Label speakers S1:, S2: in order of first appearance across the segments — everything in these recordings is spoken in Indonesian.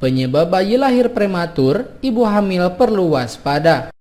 S1: Penyebab bayi lahir prematur, ibu hamil perlu waspada.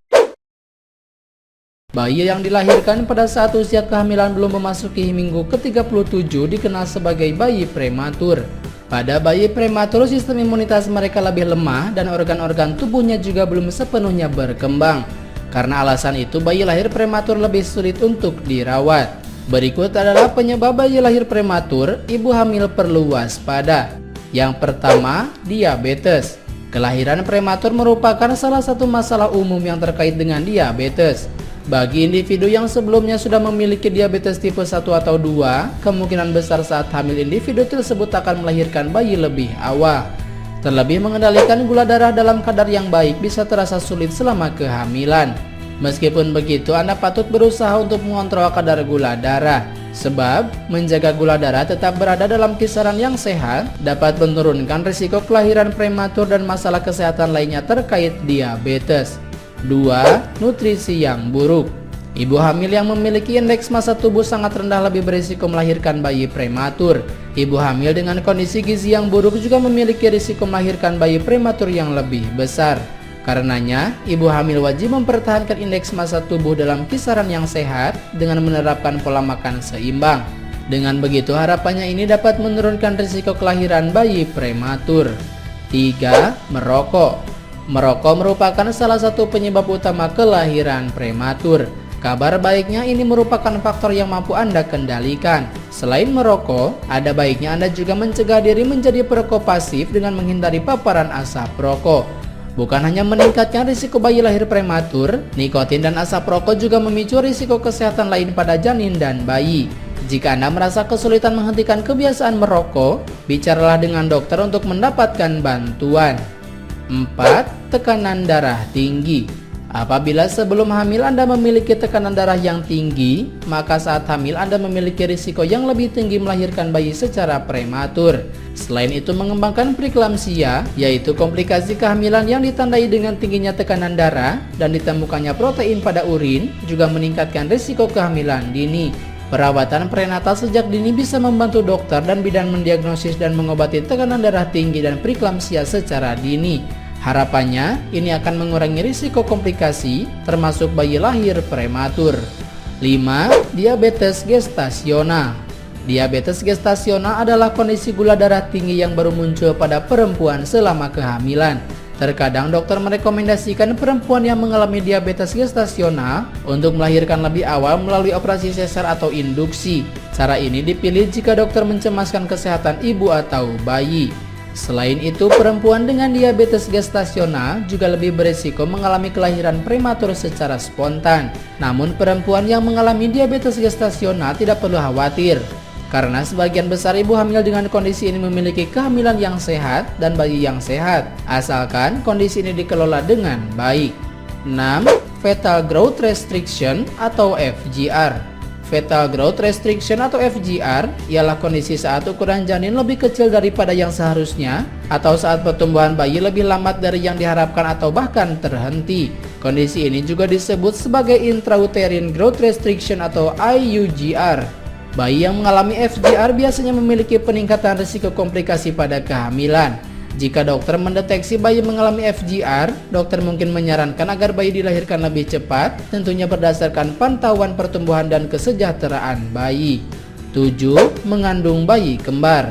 S1: Bayi yang dilahirkan pada saat usia kehamilan belum memasuki minggu ke-37 dikenal sebagai bayi prematur. Pada bayi prematur, sistem imunitas mereka lebih lemah dan organ-organ tubuhnya juga belum sepenuhnya berkembang. Karena alasan itu, bayi lahir prematur lebih sulit untuk dirawat. Berikut adalah penyebab bayi lahir prematur, ibu hamil perlu waspada. Yang pertama, diabetes. Kelahiran prematur merupakan salah satu masalah umum yang terkait dengan diabetes. Bagi individu yang sebelumnya sudah memiliki diabetes tipe 1 atau 2, kemungkinan besar saat hamil individu tersebut akan melahirkan bayi lebih awal. Terlebih mengendalikan gula darah dalam kadar yang baik bisa terasa sulit selama kehamilan. Meskipun begitu, Anda patut berusaha untuk mengontrol kadar gula darah. Sebab, menjaga gula darah tetap berada dalam kisaran yang sehat dapat menurunkan risiko kelahiran prematur dan masalah kesehatan lainnya terkait diabetes. 2. Nutrisi yang buruk. Ibu hamil yang memiliki indeks massa tubuh sangat rendah lebih berisiko melahirkan bayi prematur. Ibu hamil dengan kondisi gizi yang buruk juga memiliki risiko melahirkan bayi prematur yang lebih besar. Karenanya, ibu hamil wajib mempertahankan indeks massa tubuh dalam kisaran yang sehat dengan menerapkan pola makan seimbang. Dengan begitu, harapannya ini dapat menurunkan risiko kelahiran bayi prematur. 3. Merokok. Merokok merupakan salah satu penyebab utama kelahiran prematur. Kabar baiknya, ini merupakan faktor yang mampu Anda kendalikan. Selain merokok, ada baiknya Anda juga mencegah diri menjadi perokok pasif dengan menghindari paparan asap rokok. Bukan hanya meningkatkan risiko bayi lahir prematur, nikotin dan asap rokok juga memicu risiko kesehatan lain pada janin dan bayi. Jika Anda merasa kesulitan menghentikan kebiasaan merokok, bicaralah dengan dokter untuk mendapatkan bantuan. 4. Tekanan darah tinggi. Apabila sebelum hamil Anda memiliki tekanan darah yang tinggi, maka saat hamil Anda memiliki risiko yang lebih tinggi melahirkan bayi secara prematur. Selain itu, mengembangkan preeklamsia, yaitu komplikasi kehamilan yang ditandai dengan tingginya tekanan darah dan ditemukannya protein pada urin, juga meningkatkan risiko kehamilan dini. Perawatan prenatal sejak dini bisa membantu dokter dan bidan mendiagnosis dan mengobati tekanan darah tinggi dan preeklamsia secara dini. Harapannya, ini akan mengurangi risiko komplikasi, termasuk bayi lahir prematur. 5. Diabetes gestasional. Diabetes gestasional adalah kondisi gula darah tinggi yang baru muncul pada perempuan selama kehamilan. Terkadang dokter merekomendasikan perempuan yang mengalami diabetes gestasional untuk melahirkan lebih awal melalui operasi sesar atau induksi. Cara ini dipilih jika dokter mencemaskan kesehatan ibu atau bayi. Selain itu, perempuan dengan diabetes gestasional juga lebih berisiko mengalami kelahiran prematur secara spontan. Namun, perempuan yang mengalami diabetes gestasional tidak perlu khawatir, karena sebagian besar ibu hamil dengan kondisi ini memiliki kehamilan yang sehat dan bayi yang sehat, asalkan kondisi ini dikelola dengan baik. 6. Fetal Growth Restriction atau FGR. Fetal Growth Restriction atau FGR ialah kondisi saat ukuran janin lebih kecil daripada yang seharusnya atau saat pertumbuhan bayi lebih lambat dari yang diharapkan atau bahkan terhenti. Kondisi ini juga disebut sebagai Intrauterine Growth Restriction atau IUGR. Bayi yang mengalami FGR biasanya memiliki peningkatan risiko komplikasi pada kehamilan. Jika dokter mendeteksi bayi mengalami FGR, dokter mungkin menyarankan agar bayi dilahirkan lebih cepat, tentunya berdasarkan pantauan pertumbuhan dan kesejahteraan bayi. 7. Mengandung bayi kembar.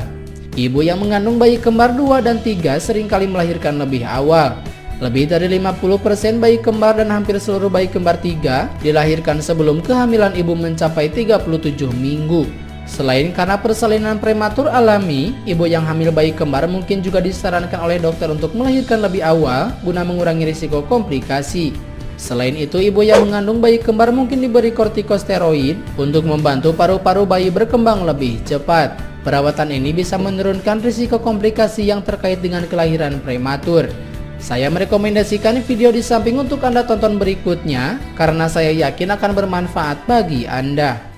S1: Ibu yang mengandung bayi kembar 2 dan 3 seringkali melahirkan lebih awal. Lebih dari 50% bayi kembar dan hampir seluruh bayi kembar 3 dilahirkan sebelum kehamilan ibu mencapai 37 minggu. Selain karena persalinan prematur alami, ibu yang hamil bayi kembar mungkin juga disarankan oleh dokter untuk melahirkan lebih awal guna mengurangi risiko komplikasi. Selain itu, ibu yang mengandung bayi kembar mungkin diberi kortikosteroid untuk membantu paru-paru bayi berkembang lebih cepat. Perawatan ini bisa menurunkan risiko komplikasi yang terkait dengan kelahiran prematur. Saya merekomendasikan video di samping untuk Anda tonton berikutnya karena saya yakin akan bermanfaat bagi Anda.